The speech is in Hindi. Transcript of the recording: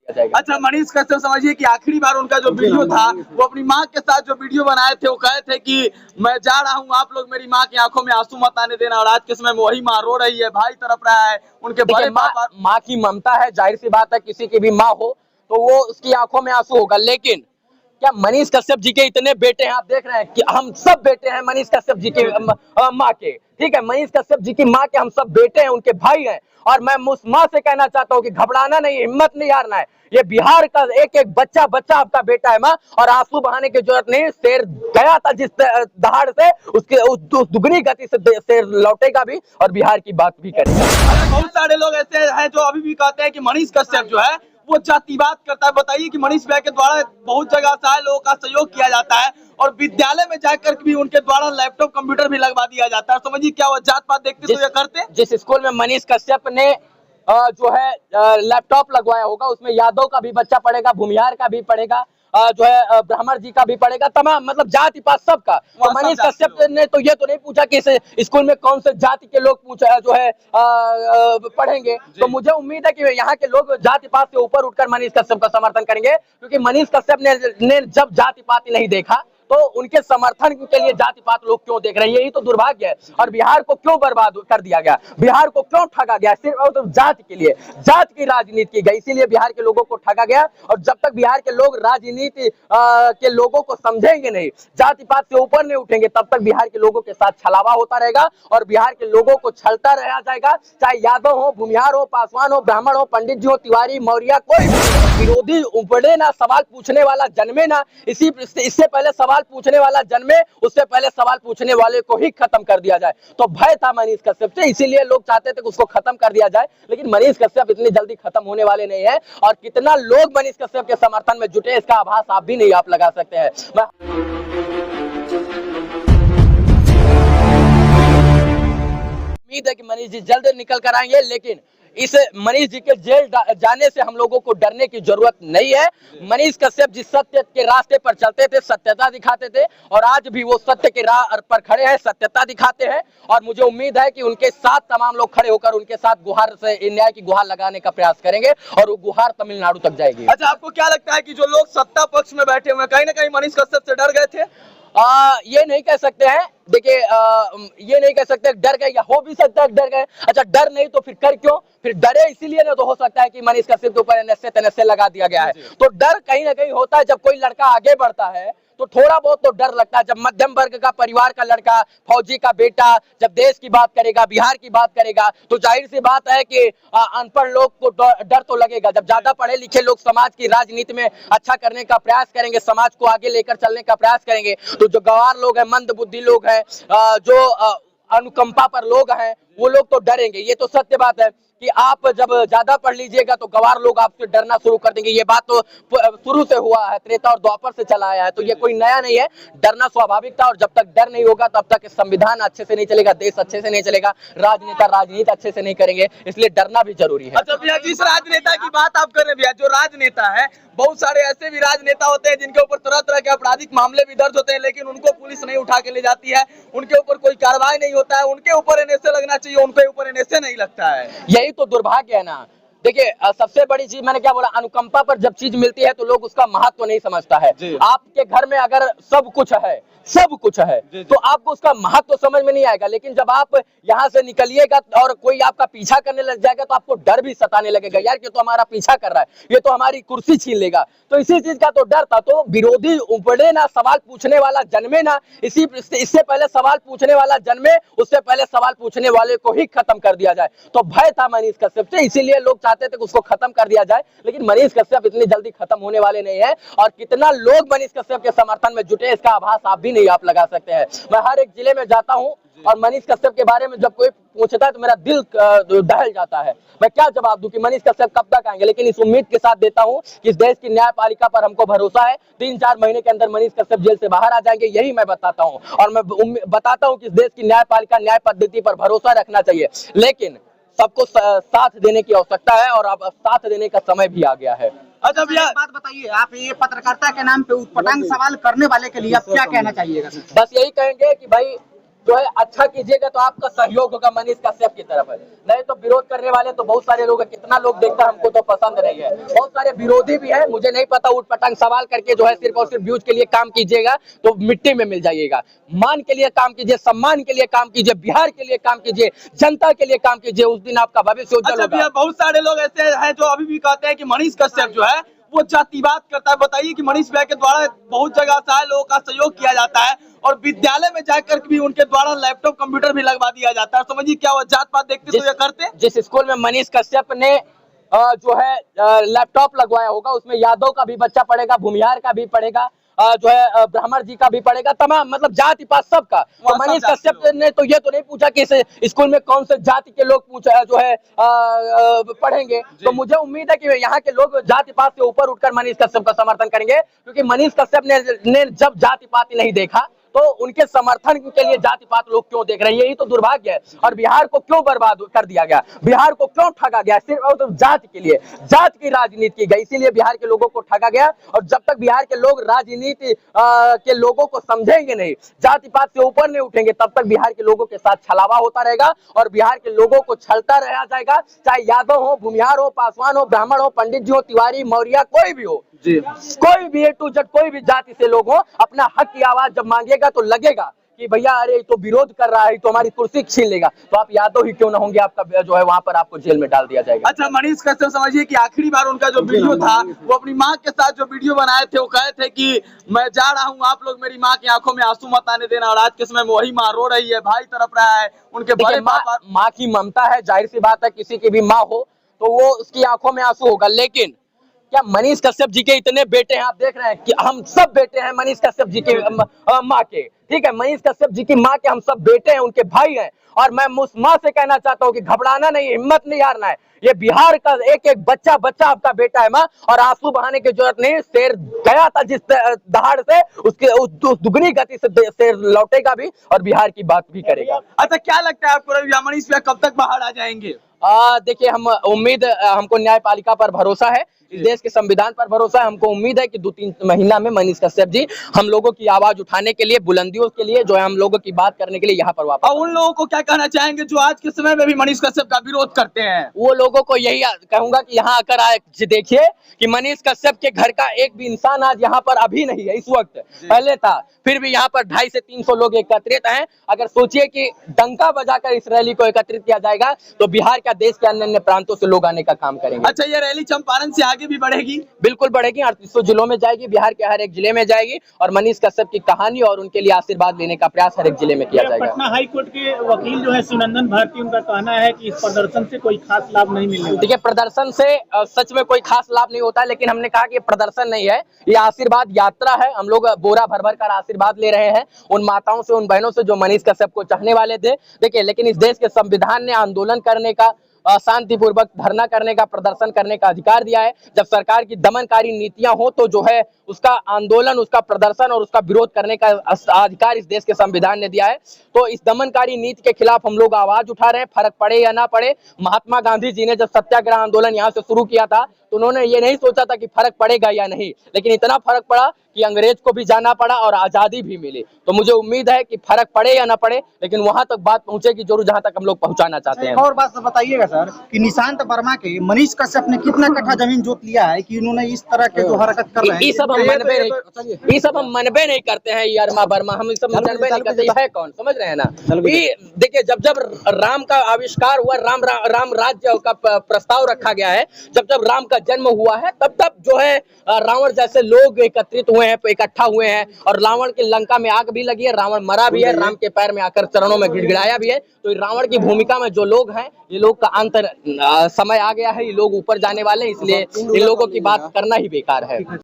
अच्छा, मनीष कश्यप समझिए कि आखिरी बार उनका जो वीडियो था वो अपनी माँ के साथ जो वीडियो बनाए थे, वो कहे थे कि मैं जा रहा हूँ, आप लोग मेरी माँ की आंखों में आंसू मत आने देना। और आज के समय में वही माँ रो रही है, भाई तड़प रहा है, उनके बड़े पापा। माँ की ममता है, जाहिर सी बात है, किसी की भी माँ हो तो वो उसकी आंखों में आंसू होगा। लेकिन क्या मनीष कश्यप जी के इतने बेटे हैं? आप देख रहे हैं कि हम सब बेटे हैं मनीष कश्यप जी के माँ के, ठीक है, मनीष कश्यप जी की माँ के हम सब बेटे हैं, उनके भाई हैं। और मैं उस माँ से कहना चाहता हूँ कि घबराना नहीं, हिम्मत नहीं हारना है। ये बिहार का एक एक बच्चा बच्चा आपका बेटा है माँ, और आंसू बहाने की जरूरत नहीं। शेर गया था जिस दहाड़ से, उसके उस दुगनी गति से शेर लौटेगा भी और बिहार की बात भी करेगा। बहुत सारे लोग ऐसे हैं जो अभी भी कहते हैं कि मनीष कश्यप जो है वो जातिवाद करता है। बताइए कि मनीष भाई के द्वारा बहुत जगह से लोगों का सहयोग किया जाता है और विद्यालय में जाकर भी उनके द्वारा लैपटॉप कंप्यूटर भी लगवा दिया जाता है। समझिए क्या वो जात पात देखते तो ये करते। जिस स्कूल में मनीष कश्यप ने जो है लैपटॉप लगवाया होगा, उसमें यादव का भी बच्चा पढ़ेगा, भूमिहार का भी पढ़ेगा, जो है ब्राह्मण जी का भी पढ़ेगा, तमाम मतलब जाति पात सबका। तो मनीष कश्यप ने तो ये तो नहीं पूछा कि इस स्कूल में कौन से जाति के लोग पूछा जो है पढ़ेंगे। तो मुझे उम्मीद है कि यहाँ के लोग जाति पात से ऊपर उठकर मनीष कश्यप का समर्थन करेंगे, क्योंकि मनीष कश्यप ने जब जाति पात नहीं देखा तो उनके समर्थन के लिए जाति पात लोग क्यों देख रहे हैं? यही तो दुर्भाग्य है। और बिहार को क्यों बर्बाद कर दिया गया, बिहार को क्यों ठगा गया? सिर्फ और तो जाति के लिए, जाति की राजनीति की गई, इसीलिए बिहार के लोगों को ठगा गया। और जब तक बिहार के लोग राजनीति के लोगों को समझेंगे नहीं, जाति पात से ऊपर नहीं उठेंगे, तब तक बिहार के लोगों के साथ छलावा होता रहेगा और बिहार के लोगों को छलता रह जाएगा। चाहे यादव हो, भूमिहार हो, पासवान हो, ब्राह्मण हो, पंडित जी हो, तिवारी, मौर्य, कोई विरोधी उपड़े ना, सवाल पूछने वाला जन्मे ना। इससे पहले सवाल पूछने वाला जन्मे, उससे पहले सवाल पूछने वाले को ही खत्म कर दिया जाए। तो भय था मनीष कश्यप से, इसीलिए लोग चाहते थे कि उसको खत्म कर दिया जाए। लेकिन मनीष कश्यप इतनी जल्दी खत्म होने वाले नहीं है। और कितना लोग मनीष कश्यप के समर्थन में जुटे, इसका आभास आप भी नहीं आप लगा सकते हैं। उम्मीद है कि मनीष जी जल्द निकल कर आएंगे, लेकिन इस मनीष जी के जेल जाने से हम लोगों को डरने की जरूरत नहीं है। मनीष कश्यप जिस सत्य के रास्ते पर चलते थे, सत्यता दिखाते थे, और आज भी वो सत्य के राह पर खड़े हैं, सत्यता दिखाते हैं। और मुझे उम्मीद है कि उनके साथ तमाम लोग खड़े होकर उनके साथ गुहार से न्याय की गुहार लगाने का प्रयास करेंगे और वो गुहार तमिलनाडु तक जाएगी। अच्छा, आपको क्या लगता है कि जो लोग सत्ता पक्ष में बैठे हुए कहीं ना कहीं मनीष कश्यप से डर गए थे? ये नहीं कह सकते हैं। देखिए, ये नहीं कह सकते डर गए, या हो भी सकता है डर गए। अच्छा, डर नहीं तो फिर कर क्यों? फिर डरे इसीलिए ना, तो हो सकता है कि मनीष कश्यप के ऊपर एनएसए तनएसए लगा दिया गया है। तो डर कहीं ना कहीं होता है। जब कोई लड़का आगे बढ़ता है तो थोड़ा बहुत तो डर लगता है। जब मध्यम वर्ग का परिवार का लड़का, फौजी का बेटा जब देश की बात करेगा, बिहार की बात करेगा, तो जाहिर सी बात है कि अनपढ़ लोग को डर तो लगेगा। जब ज्यादा पढ़े लिखे लोग समाज की राजनीति में अच्छा करने का प्रयास करेंगे, समाज को आगे लेकर चलने का प्रयास करेंगे, तो जो गंवार लोग हैं, मंद बुद्धि लोग हैं, जो अनुकंपा पर लोग हैं, वो लोग तो डरेंगे। ये तो सत्य बात है कि आप जब ज्यादा पढ़ लीजिएगा तो गंवार लोग आपसे डरना शुरू कर देंगे। ये बात तो शुरू से हुआ है, त्रेता और द्वापर से चला आया है, तो ये कोई नया नहीं है। डरना स्वाभाविक था, और जब तक डर नहीं होगा तब तक संविधान अच्छे से नहीं चलेगा, देश अच्छे से नहीं चलेगा, राजनेता राजनीति अच्छे से नहीं करेंगे, इसलिए डरना भी जरूरी है। अच्छा भैया, जिस राजनेता की बात आप कर रहे हैं भैया, जो राजनेता है, बहुत सारे ऐसे भी राजनेता होते हैं जिनके ऊपर तरह तरह के आपराधिक मामले भी दर्ज होते हैं, लेकिन उनको पुलिस नहीं उठा के ले जाती है, उनके ऊपर कोई कार्रवाई नहीं होता है। उनके ऊपर एनएसए लगना चाहिए, उनके ऊपर एनएसए नहीं लगता है। यही तो दुर्भाग्य है ना। देखिए, सबसे बड़ी चीज मैंने क्या बोला, अनुकंपा पर जब चीज मिलती है तो लोग उसका महत्व नहीं समझता है। आपके घर में अगर सब कुछ है, सब कुछ है, तो आपको उसका महत्व समझ में नहीं आएगा। लेकिन जब आप यहाँ से निकलिएगा और कोई आपका पीछा करने लग जाएगा तो आपको डर भी सताने लगेगा, यार ये तो हमारा पीछा कर रहा है, ये तो हमारी कुर्सी छीन लेगा। तो इसी चीज का तो डर था। तो विरोधी उपड़े ना, सवाल पूछने वाला जन्मे ना। इससे पहले सवाल पूछने वाला जन्मे, उससे पहले सवाल पूछने वाले को ही खत्म कर दिया जाए। तो भय था मनीष कश्यप से, इसीलिए लोग चाहते थे कि उसको खत्म कर दिया जाए। लेकिन मनीष कश्यप इतनी जल्दी खत्म होने वाले नहीं है। और कितना लोग मनीष कश्यप के समर्थन में जुटे, इसका आभास आप भी नहीं आप लगा सकते हैं। मैं हर एक जिले में जाता हूं और मनीष कश्यप के बारे में जब कोई पूछता है तो मेरा दिल दहल जाता है। मैं क्या जवाब दूं कि मनीष कश्यप कब तक आएंगे? लेकिन इस उम्मीद के साथ देता हूं कि इस देश की न्यायपालिका पर हमको भरोसा है। 3-4 महीने के अंदर मनीष कश्यप जेल से बाहर आ जाएंगे, यही मैं बताता हूं। और मैं बताता हूं कि इस देश की न्यायपालिका न्याय पद्धति पर भरोसा रखना चाहिए, लेकिन सबको साथ देने की आवश्यकता है और अब साथ देने का समय भी आ गया है। अच्छा भैया, बात बताइए, आप ये पत्रकारिता के नाम पे उटपटांग सवाल करने वाले के लिए आप क्या कहना चाहिएगा? बस यही कहेंगे कि भाई जो है अच्छा कीजिएगा तो आपका सहयोग होगा मनीष कश्यप की तरफ है, नहीं तो विरोध करने वाले तो बहुत सारे लोग हैं। कितना लोग देखता है हमको तो पसंद नहीं है, बहुत सारे विरोधी भी है। मुझे नहीं पता, उठ पटांग सवाल करके जो है सिर्फ और सिर्फ व्यूज के लिए काम कीजिएगा तो मिट्टी में मिल जाइएगा। मान के लिए काम कीजिए, सम्मान के लिए काम कीजिए, बिहार के लिए काम कीजिए, जनता के लिए काम कीजिए, उस दिन आपका भविष्य उज्जवल अच्छा होगा। भैया, बहुत सारे लोग ऐसे हैं जो अभी भी कहते हैं कि मनीष कश्यप जो है वो जातिवाद करता है। बताइए कि मनीष भैया के द्वारा बहुत जगह से आए लोगों का सहयोग किया जाता है और विद्यालय में जाकर भी उनके द्वारा लैपटॉप कंप्यूटर भी लगवा दिया जाता है। समझिए क्या वो जात पात देखते तो ये करते। जिस स्कूल में मनीष कश्यप ने जो है लैपटॉप लगवाया होगा उसमें यादव का भी बच्चा पढ़ेगा, भूमिहार का भी पढ़ेगा, जो है ब्राह्मण जी का भी पढ़ेगा, तमाम मतलब जाति पात सबका। तो मनीष कश्यप ने तो ये तो नहीं पूछा कि इस स्कूल में कौन से जाति के लोग पूछा जो है पढ़ेंगे। तो मुझे उम्मीद है कि यहाँ के लोग जाति पात से ऊपर उठकर मनीष कश्यप का समर्थन करेंगे, क्योंकि मनीष कश्यप ने जब जाति पात नहीं देखा तो उनके समर्थन के लिए जाति पात लोग क्यों देख रहे हैं, यही तो दुर्भाग्य है। और बिहार को क्यों बर्बाद कर दिया गया, बिहार को क्यों ठगा गया, सिर्फ और तो जाति के लिए, जाति की राजनीति की गई, इसीलिए बिहार के लोगों को ठगा गया। और जब तक बिहार के लोग राजनीति के लोगों को समझेंगे नहीं, जाति पात से ऊपर नहीं उठेंगे, तब तक बिहार के लोगों के साथ छलावा होता रहेगा और बिहार के लोगों को छलता रहा जाएगा। चाहे यादव हो, भूमिहार हो, पासवान हो, ब्राह्मण हो, पंडित जी हो, तिवारी, मौर्य, कोई भी हो जी, कोई भी A to Z कोई भी जाति से लोग हो, अपना हक की आवाज जब मांगेगा तो लगेगा कि भैया अरे तो विरोध कर रहा है तो हमारी कुर्सी छीन लेगा, तो आप यादव ही क्यों ना होंगे, आपका जो है वहां पर आपको जेल में डाल दिया जाएगा। अच्छा मनीष कश्यप, समझिए कि आखिरी बार उनका जो वीडियो था वो अपनी माँ के साथ जो वीडियो बनाए थे, वो कहे थे कि मैं जा रहा हूँ, आप लोग मेरी माँ की आंखों में आंसू मत आने देना। और आज के समय में वही माँ रो रही है, भाई तड़प रहा है, उनके बड़े माँ की ममता है, जाहिर सी बात है, किसी की भी माँ हो तो वो उसकी आंखों में आंसू होगा। लेकिन क्या मनीष कश्यप जी के इतने बेटे हैं, आप देख रहे हैं कि हम सब बेटे हैं मनीष कश्यप जी के माँ के, ठीक है, मनीष कश्यप जी की माँ के हम सब बेटे हैं, उनके भाई हैं। और मैं उस माँ से कहना चाहता हूँ कि घबराना नहीं, हिम्मत नहीं हारना है। ये बिहार का एक एक बच्चा आपका बेटा है माँ, और आंसू बहाने की जरूरत नहीं। शेर गया था जिस दहाड़ से, उसके उस दुगनी गति से शेर लौटेगा भी और बिहार की बात भी करेगा। अच्छा क्या लगता है आपको रवि, मनीष भैया कब तक बाहर आ जाएंगे? देखिए, हम उम्मीद, हमको न्यायपालिका पर भरोसा है, इस देश के संविधान पर भरोसा है। हमको उम्मीद है कि 2-3 महीना में मनीष कश्यप जी हम लोगों की आवाज उठाने के लिए, बुलंदियों के लिए, जो है हम लोगों की बात करने के लिए यहाँ पर वापस। और उन लोगों को क्या कहना चाहेंगे जो आज के समय में भी मनीष कश्यप का विरोध करते हैं? वो लोगों को यही कहूंगा कि यहाँ आकर आए देखिए कि मनीष कश्यप के घर का एक भी इंसान आज यहाँ पर अभी नहीं है, इस वक्त पहले था, फिर भी यहाँ पर 250 से 300 लोग एकत्रित हैं। अगर सोचिए कि डंका बजाकर इस रैली को एकत्रित किया जाएगा तो बिहार का देश के अन्य अन्य प्रांतों से लोग आने का काम करेंगे। अच्छा, ये रैली चंपारण से आगे भी बढ़ेगी? बिल्कुल बढ़ेगी, 3800 जिलों में जाएगी, बिहार के हर एक जिले में जाएगी और मनीष कश्यप की कहानी और उनके लिए आशीर्वाद लेने का प्रयास हर एक जिले में किया जाएगा। पटना हाई कोर्ट के वकील जो है शिवनंदन भारती, उनका कहना है कि इस प्रदर्शन से कोई खास लाभ नहीं मिलने वाला। देखिए, प्रदर्शन से सच में कोई खास लाभ नहीं होता है, लेकिन हमने कहा कि ये प्रदर्शन नहीं है, ये आशीर्वाद यात्रा है। हम लोग बोरा भर भर कर आशीर्वाद ले रहे हैं उन माताओं से, उन बहनों से जो मनीष कश्यप को चाहने वाले थे। देखिए, लेकिन इस देश के संविधान ने आंदोलन करने का, शांतिपूर्वक धरना करने का, प्रदर्शन करने का अधिकार दिया है। जब सरकार की दमनकारी नीतियां हो तो जो है उसका आंदोलन, उसका प्रदर्शन और उसका विरोध करने का अधिकार इस देश के संविधान ने दिया है। तो इस दमनकारी नीति के खिलाफ हम लोग आवाज उठा रहे हैं, फर्क पड़े या ना पड़े। महात्मा गांधी जी ने जब सत्याग्रह आंदोलन यहाँ से शुरू किया था तो उन्होंने ये नहीं सोचा था कि फर्क पड़ेगा या नहीं, लेकिन इतना फर्क पड़ा कि अंग्रेज को भी जाना पड़ा और आजादी भी मिली। तो मुझे उम्मीद है कि फर्क पड़े या ना पड़े, लेकिन वहां तक बात पहुंचेगी जरूर जहां तक हम लोग पहुंचाना चाहते हैं। और बात बताइएगा सर कि निशांत वर्मा के मनीष कश्यप ने कितना कट्ठा जमीन जोत लिया है कि इन्होंने इस तरह के जो हरकत कर रहे हैं? ये सब हम मनबे नहीं करते हैं, ये अरमा वर्मा, हम ये सब मनबे नहीं करते। ये है कौन, समझ रहे हैं ना? देखिए, जब राम का आविष्कार हुआ, राम राज्य का प्रस्ताव रखा गया है, जब राम का जन्म हुआ है, तब जो है रावण जैसे लोग एकत्रित हुए हैं, इकट्ठा हुए हैं और रावण की लंका में आग भी लगी है, रावण मरा भी है, राम के पैर में आकर चरणों में गिड़गिड़ाया भी है। तो रावण की भूमिका में जो लोग हैं, ये लोग का अंतर समय आ गया है, ये लोग ऊपर जाने वाले, इसलिए इन लोगों की बात करना ही बेकार है।